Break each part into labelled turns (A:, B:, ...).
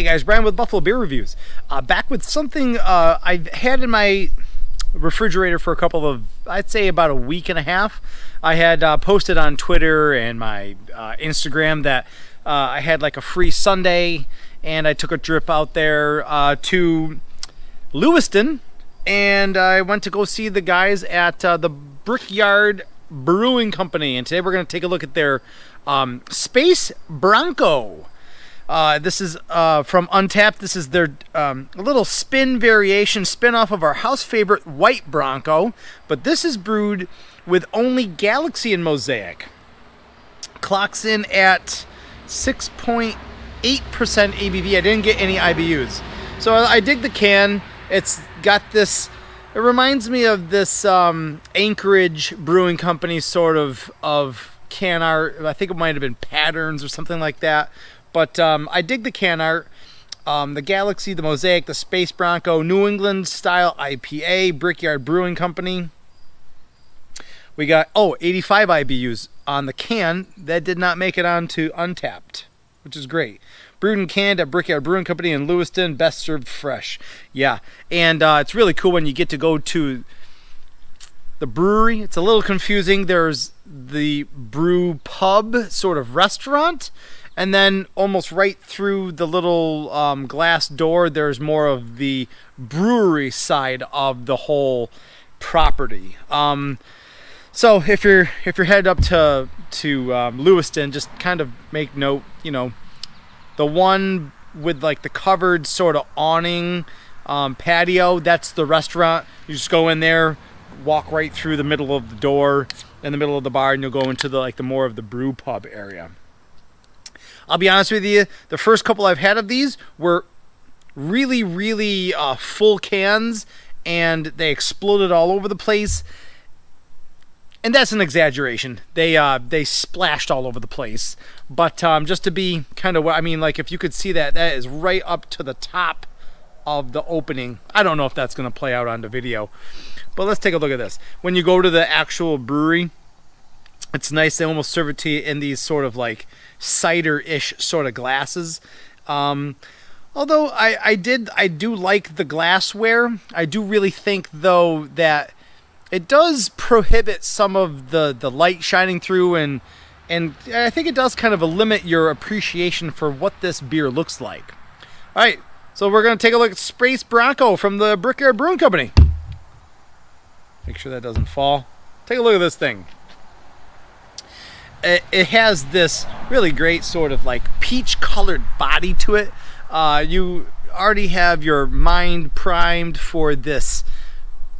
A: Hey guys, Brian with Buffalo Beer Reviews. Back with something I've had in my refrigerator for a couple of, I'd say about a week and a half. I had posted on Twitter and my Instagram that I had like a free Sunday, and I took a trip out there to Lewiston, and I went to go see the guys at the Brickyard Brewing Company, and today we're going to take a look at their Space Bronco. This is from Untapped. This is their little spin off of our house favorite White Bronco, but this is brewed with only Galaxy and Mosaic. Clocks in at 6.8% ABV. I didn't get any IBUs. So I dig the can. It's got this, it reminds me of this Anchorage Brewing Company sort of can art. I think it might have been patterns or something like that. But I dig the can art. The Galaxy, the Mosaic, the Space Bronco, New England style IPA, Brickyard Brewing Company. We got, 85 IBUs on the can. That did not make it onto Untapped, which is great. Brewed and canned at Brickyard Brewing Company in Lewiston, best served fresh. Yeah, and it's really cool when you get to go to the brewery. It's a little confusing. There's the brew pub sort of restaurant, and then almost right through the little glass door, there's more of the brewery side of the whole property. So if you're headed up to Lewiston, just kind of make note, the one with like the covered sort of awning patio, that's the restaurant. You just go in there, walk right through the middle of the door, in the middle of the bar, and you'll go into the more of the brew pub area. I'll be honest with you, the first couple I've had of these were really, really full cans, and they exploded all over the place. And that's an exaggeration. They splashed all over the place. But just to be kind of, if you could see that is right up to the top of the opening. I don't know if that's going to play out on the video. But let's take a look at this. When you go to the actual brewery, it's nice. They almost serve it to you in these sort of like cider-ish sort of glasses. Although I do like the glassware. I do really think though that it does prohibit some of the light shining through, and I think it does kind of limit your appreciation for what this beer looks like. All right, so we're going to take a look at Space Bronco from the Brickyard Brewing Company. Make sure that doesn't fall. Take a look at this thing. It has this really great sort of like peach-colored body to it. You already have your mind primed for this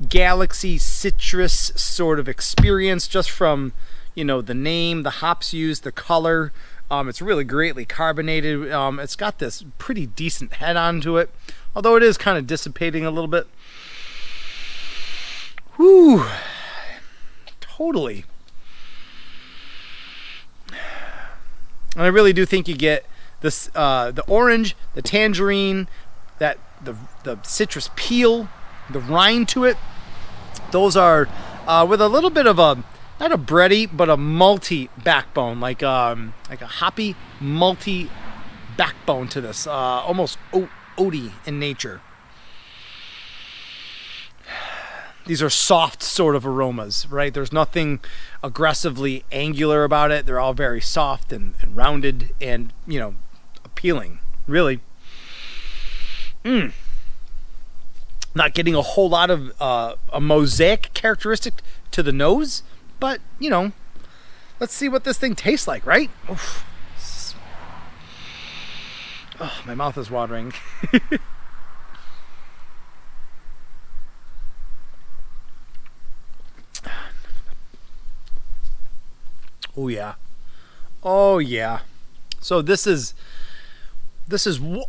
A: Galaxy citrus sort of experience just from, the name, the hops used, the color. It's really greatly carbonated. It's got this pretty decent head onto it, although it is kind of dissipating a little bit. Whew. Totally. And I really do think you get this, the orange, the tangerine, that the citrus peel, the rind to it. Those are with a little bit of a, not a bready, but a malty backbone, like a hoppy malty backbone to this, almost oaty in nature. These are soft sort of aromas, right? There's nothing aggressively angular about it. They're all very soft and rounded and, appealing, really. Not getting a whole lot of a mosaic characteristic to the nose, but, let's see what this thing tastes like, right? Oof. Oh, my mouth is watering. Oh yeah. Oh yeah. So this is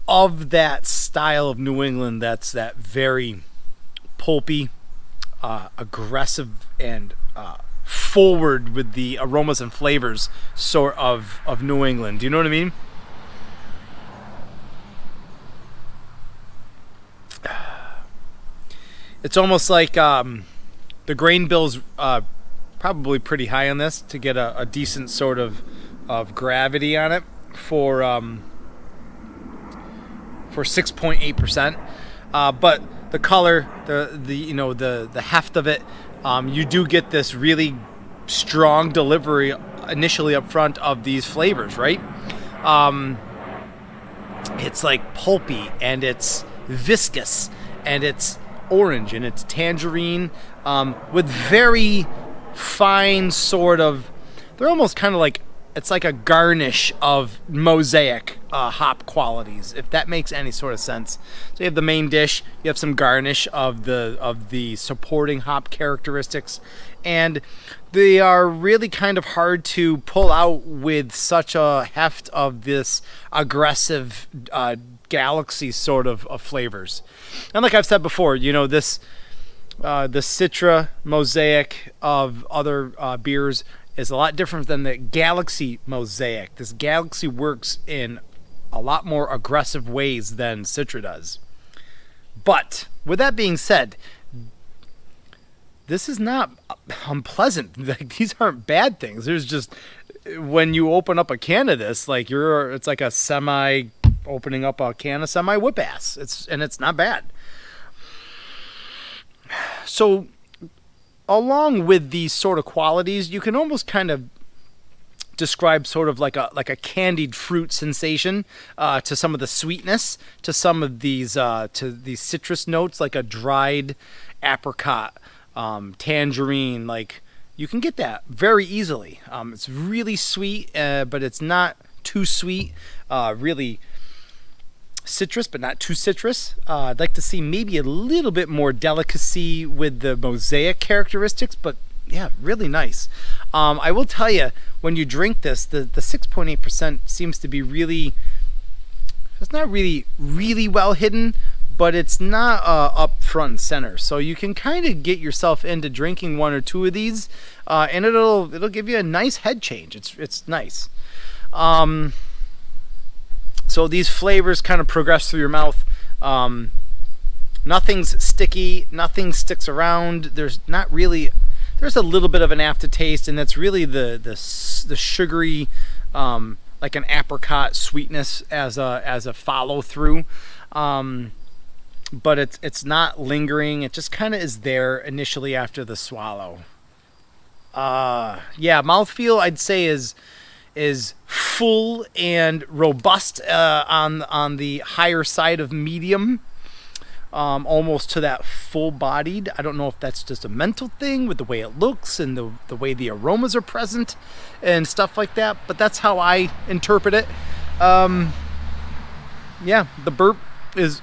A: of that style of New England that's that very pulpy, aggressive, and forward with the aromas and flavors sort of New England. Do you know what I mean? It's almost like the grain bill's probably pretty high on this to get a decent sort of gravity on it for for 6.8%. But the color, the heft of it, you do get this really strong delivery initially up front of these flavors, right? It's like pulpy, and it's viscous, and it's orange, and it's tangerine, with very fine sort of, they're almost kind of like, it's like a garnish of mosaic hop qualities, if that makes any sort of sense. So you have the main dish, you have some garnish of the supporting hop characteristics, and they are really kind of hard to pull out with such a heft of this aggressive Galaxy sort of flavors. And like I've said before, this the Citra Mosaic of other beers is a lot different than the Galaxy Mosaic. This Galaxy works in a lot more aggressive ways than Citra does. But with that being said, this is not unpleasant. Like, these aren't bad things. There's just, when you open up a can of this, like it's like a semi opening up a can of semi whip ass. It's not bad. So along with these sort of qualities, you can almost kind of describe sort of like a candied fruit sensation to some of the sweetness, to some of these citrus notes, like a dried apricot, tangerine. Like, you can get that very easily. It's really sweet, but it's not too sweet. Really citrus, but not too citrus. I'd like to see maybe a little bit more delicacy with the mosaic characteristics, but yeah, really nice. I will tell you, when you drink this, the 6.8% seems to be really, it's not really well hidden, but it's not up front and center. So you can kind of get yourself into drinking one or two of these, and it'll give you a nice head change. It's nice. So these flavors kind of progress through your mouth. Nothing's sticky. Nothing sticks around. There's a little bit of an aftertaste, and that's really the sugary, like an apricot sweetness as a follow through. But it's not lingering. It just kind of is there initially after the swallow. Yeah, mouthfeel I'd say is full and robust, on the higher side of medium, almost to that full-bodied. I don't know if that's just a mental thing with the way it looks and the way the aromas are present and stuff like that, but that's how I interpret it. Yeah, the burp is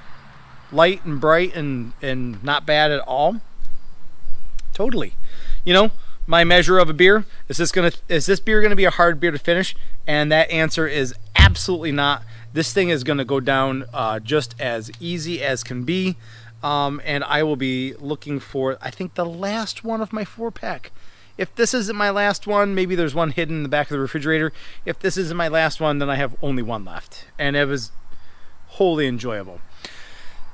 A: light and bright and not bad at all. Totally. My measure of a beer, is this beer gonna be a hard beer to finish? And that answer is absolutely not. This thing is gonna go down just as easy as can be, and I will be looking for, I think, the last one of my 4-pack. If this isn't my last one, maybe there's one hidden in the back of the refrigerator. If this isn't my last one, then I have only one left, and it was wholly enjoyable.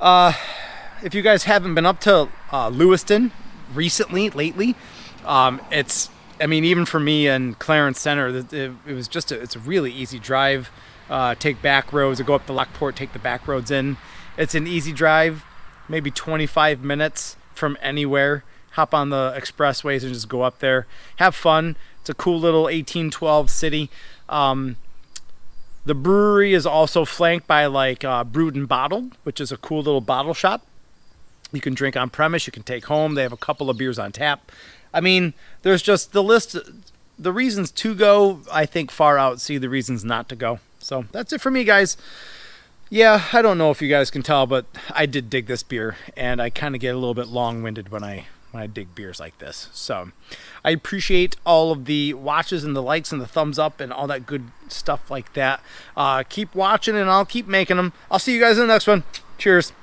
A: If you guys haven't been up to Lewiston lately, even for me and Clarence Center, it was just it's a really easy drive. Take back roads, or go up to Lockport, take the back roads in. It's an easy drive, maybe 25 minutes from anywhere. Hop on the expressways and just go up there. Have fun. It's a cool little 1812 city. The brewery is also flanked by Brewed and Bottled, which is a cool little bottle shop. You can drink on premise, you can take home. They have a couple of beers on tap. There's just the list. The reasons to go, I think, far outseed the reasons not to go. So that's it for me, guys. Yeah, I don't know if you guys can tell, but I did dig this beer, and I kind of get a little bit long-winded when I dig beers like this. So I appreciate all of the watches and the likes and the thumbs up and all that good stuff like that. Keep watching, and I'll keep making them. I'll see you guys in the next one. Cheers.